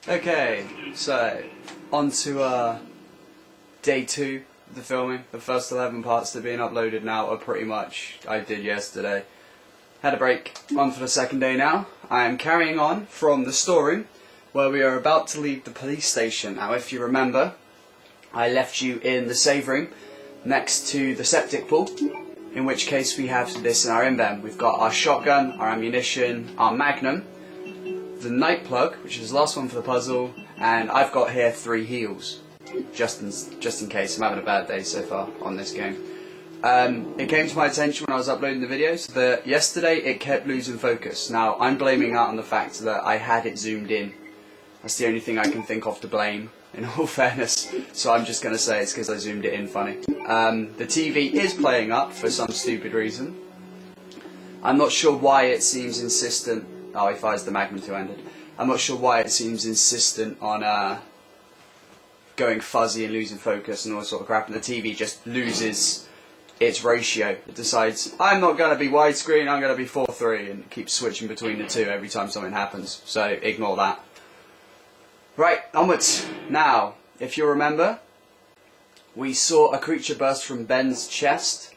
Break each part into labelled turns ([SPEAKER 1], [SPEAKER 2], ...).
[SPEAKER 1] Okay, so on to day 2 of the filming. The first 11 parts that are being uploaded now are pretty much I did yesterday. Had a break, on for the second day now. I am carrying on from the storeroom where we are about to leave the police station. Now if you remember, I left you in the save room next to the septic pool, in which case we have this in our inven. We've got our shotgun, our ammunition, our magnum, the night plug, which is the last one for the puzzle, and I've got here 3 heals, just in case. I'm having a bad day so far on this game. It came to my attention when I was uploading the videos that yesterday it kept losing focus. Now I'm blaming that on the fact that I had it zoomed in. That's the only thing I can think of to blame, in all fairness, so I'm just going to say it's because I zoomed it in funny. The TV is playing up for some stupid reason. I'm not sure why it seems insistent. Oh, he fires the magnum two-handed. I'm not sure why it seems insistent on going fuzzy and losing focus and all that sort of crap, and the TV just loses its ratio. It decides, I'm not going to be widescreen, I'm going to be 4:3, and it keeps switching between the two every time something happens, so ignore that. Right, onwards. Now, if you remember, we saw a creature burst from Ben's chest.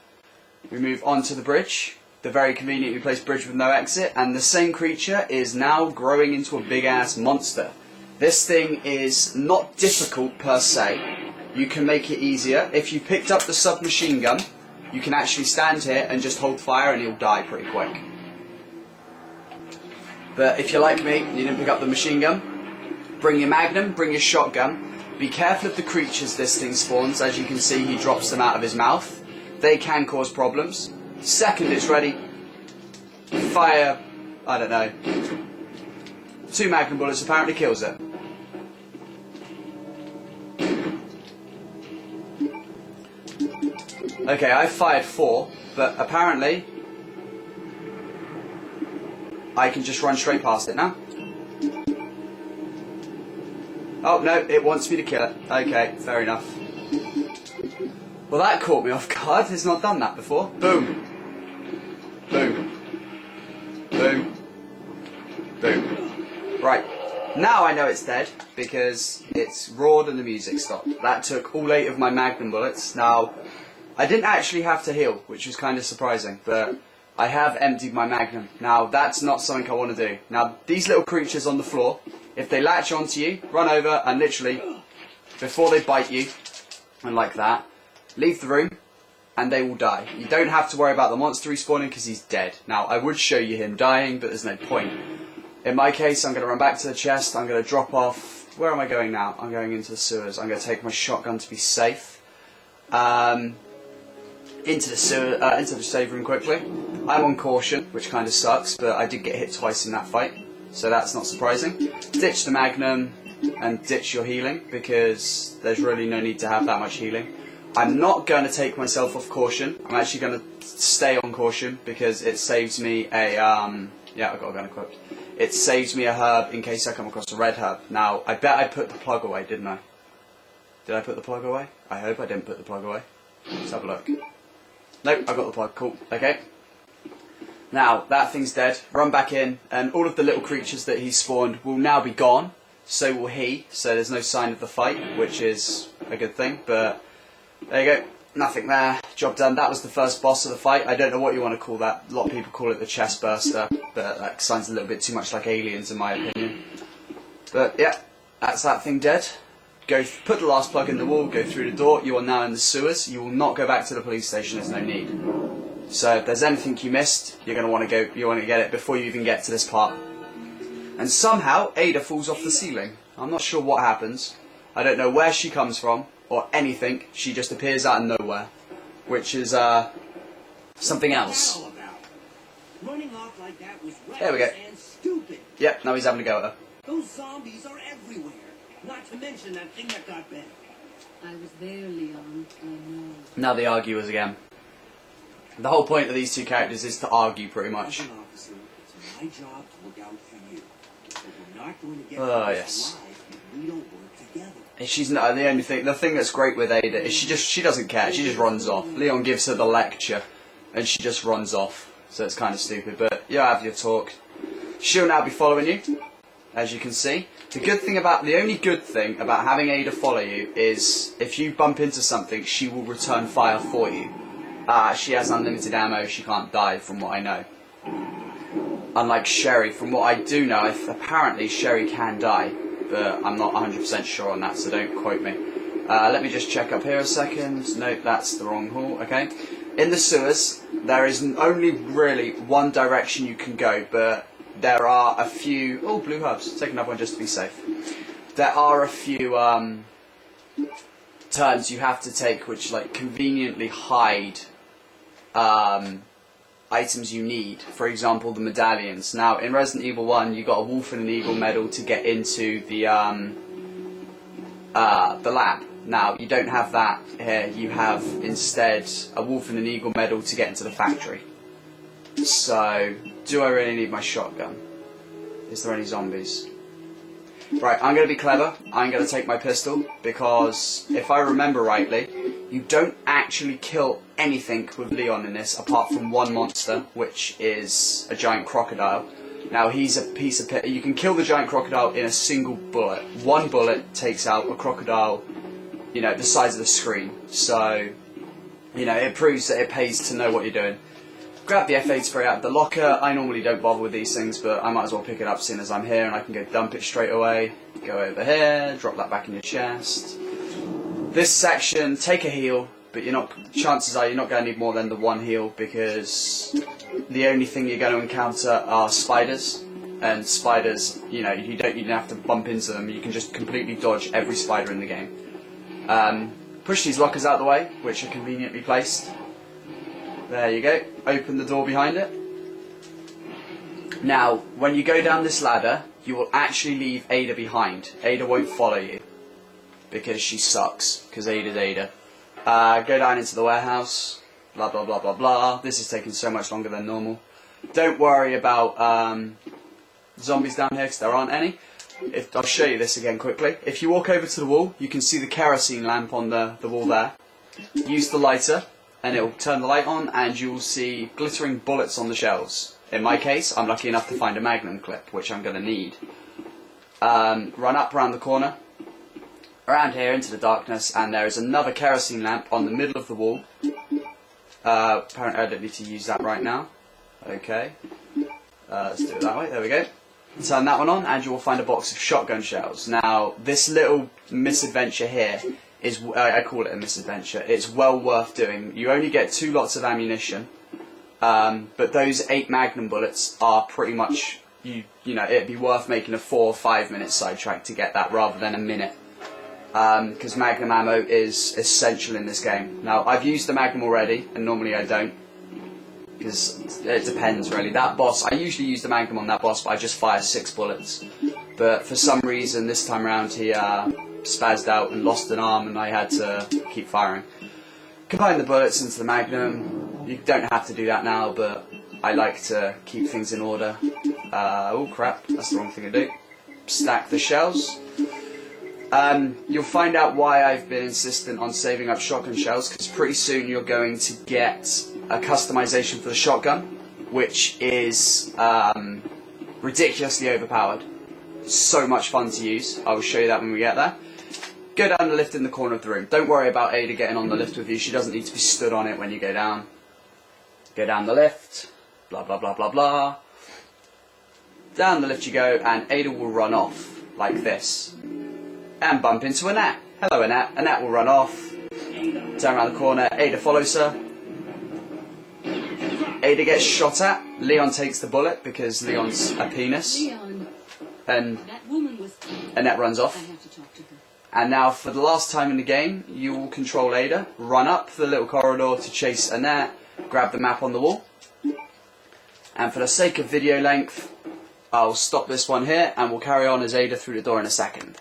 [SPEAKER 1] We move on to the bridge, the very conveniently placed bridge with no exit, and the same creature is now growing into a big-ass monster. This thing is not difficult per se. You can make it easier. If you picked up the submachine gun, you can actually stand here and just hold fire and he'll die pretty quick. But if you're like me, you didn't pick up the machine gun, bring your magnum, bring your shotgun. Be careful of the creatures this thing spawns. As you can see, he drops them out of his mouth. They can cause problems. Second it's ready, fire, I don't know, 2 magnum bullets apparently kills it. Okay, I fired 4, but apparently I can just run straight past it now. Oh no, it wants me to kill it. Okay, fair enough. Well, that caught me off guard. It's not done that before. Boom. Boom. Boom. Boom. Right. Now I know it's dead because it's roared and the music stopped. That took all 8 of my magnum bullets. Now, I didn't actually have to heal, which was kind of surprising, but I have emptied my magnum. Now, that's not something I want to do. Now, these little creatures on the floor, if they latch onto you, run over and literally, before they bite you, and like that, leave the room, and they will die. You don't have to worry about the monster respawning because he's dead. Now, I would show you him dying, but there's no point. In my case, I'm going to run back to the chest, I'm going to drop off... Where am I going now? I'm going into the sewers. I'm going to take my shotgun to be safe. Into the save room quickly. I'm on caution, which kind of sucks, but I did get hit twice in that fight, so that's not surprising. Ditch the magnum, and ditch your healing, because there's really no need to have that much healing. I'm not going to take myself off caution. I'm actually going to stay on caution because it saves me a yeah, I've got a gun equipped. It saves me a herb in case I come across a red herb. Now, I bet I put the plug away, didn't I? Did I put the plug away? I hope I didn't put the plug away. Let's have a look. Nope, I got the plug. Cool. Okay. Now, that thing's dead. Run back in, and all of the little creatures that he spawned will now be gone. So will he. So there's no sign of the fight, which is a good thing, but... There you go, nothing there, job done. That was the first boss of the fight. I don't know what you want to call that. A lot of people call it the chest burster, but that sounds a little bit too much like aliens in my opinion. But yeah, that's that thing dead. Go put the last plug in the wall, go through the door. You are now in the sewers. You will not go back to the police station, there's no need. So if there's anything you missed, you're going to want to go, you want to get it before you even get to this part. And somehow Ada falls off the ceiling. I'm not sure what happens. I don't know where she comes from or anything. She just appears out of nowhere, which is something else.
[SPEAKER 2] Running off like that was
[SPEAKER 1] There we go.
[SPEAKER 2] and stupid.
[SPEAKER 1] Yep, now he's having a go at her.
[SPEAKER 2] Those zombies are everywhere. Not to mention that thing that got bent.
[SPEAKER 3] I was there, Leon. I know.
[SPEAKER 1] Now they argue us again. The whole point of these two characters is to argue, pretty much.
[SPEAKER 2] As an officer, it's my job to look out for you. But we're not going to get
[SPEAKER 1] yes.
[SPEAKER 2] alive if we don't work together.
[SPEAKER 1] She's not the only thing. The thing that's great with Ada is she doesn't care. She just runs off. Leon gives her the lecture, and she just runs off. So it's kind of stupid. But you have your talk. She'll now be following you. as you can see. The only good thing about having Ada follow you is if you bump into something, she will return fire for you. She has unlimited ammo, she can't die from what I know. Unlike Sherry, from what I do know, apparently Sherry can die, but I'm not 100% sure on that, so don't quote me. Let me just check up here a second. Nope, that's the wrong hall, okay. In the sewers, there is only really one direction you can go, but there are a few... Oh, blue hubs. Take another one just to be safe. There are a few turns you have to take which like conveniently hide items you need. For example, the medallions. Now, in Resident Evil 1, you got a wolf and an eagle medal to get into the lab. Now, you don't have that here. You have instead a wolf and an eagle medal to get into the factory. So, do I really need my shotgun? Is there any zombies? Right, I'm going to be clever. I'm going to take my pistol because, if I remember rightly, you don't actually kill anything with Leon in this apart from one monster, which is a giant crocodile. Now, he's a piece of pit. You can kill the giant crocodile in a single bullet. One bullet takes out a crocodile, you know, the size of the screen. So, you know, it proves that it pays to know what you're doing. Grab the F8 spray out of the locker. I normally don't bother with these things, but I might as well pick it up seeing as I'm here and I can go dump it straight away. Go over here, drop that back in your chest. This section, take a heal, but chances are you're not going to need more than the one heal because the only thing you're going to encounter are spiders. And spiders, you know, you don't even have to bump into them. You can just completely dodge every spider in the game. Push these lockers out of the way, which are conveniently placed. There you go. Open the door behind it. Now, when you go down this ladder, you will actually leave Ada behind. Ada won't follow you because she sucks. Because Ada's Ada. Go down into the warehouse. Blah blah blah blah blah. This is taking so much longer than normal. Don't worry about zombies down here because there aren't any. I'll show you this again quickly. If you walk over to the wall, you can see the kerosene lamp on the wall there. Use the lighter, and it will turn the light on, and you will see glittering bullets on the shelves. In my case, I'm lucky enough to find a magnum clip, which I'm going to need. Run up around the corner, around here into the darkness, and there is another kerosene lamp on the middle of the wall. Apparently I don't need to use that right now. Okay. Let's do it that way. There we go. Turn that one on, and you will find a box of shotgun shells. Now, this little misadventure here is, I call it a misadventure. It's well worth doing. You only get 2 lots of ammunition, but those 8 magnum bullets are pretty much, you know, it'd be worth making a 4 or 5 minute sidetrack to get that rather than a minute. Because magnum ammo is essential in this game. Now, I've used the magnum already, and normally I don't. Because it depends really. That boss, I usually use the magnum on that boss, but I just fire 6 bullets. But for some reason this time around he spazzed out and lost an arm and I had to keep firing. Combine the bullets into the magnum. You don't have to do that now, but I like to keep things in order. Oh crap, that's the wrong thing to do. Stack the shells. You'll find out why I've been insistent on saving up shotgun shells, because pretty soon you're going to get a customization for the shotgun, which is ridiculously overpowered. So much fun to use. I will show you that when we get there. Go down the lift in the corner of the room. Don't worry about Ada getting on the lift with you. She doesn't need to be stood on it when you go down. Go down the lift. Blah blah blah blah blah. Down the lift you go, and Ada will run off like this. And bump into Annette. Hello Annette. Annette will run off. Turn around the corner. Ada follows her. Ada gets shot at. Leon takes the bullet because Leon's a penis.
[SPEAKER 3] Leon.
[SPEAKER 1] And
[SPEAKER 3] That woman was...
[SPEAKER 1] Annette runs off.
[SPEAKER 3] I have to talk to her.
[SPEAKER 1] And now for the last time in the game, you will control Ada, run up the little corridor to chase Annette, grab the map on the wall. And for the sake of video length, I'll stop this one here and we'll carry on as Ada through the door in a second.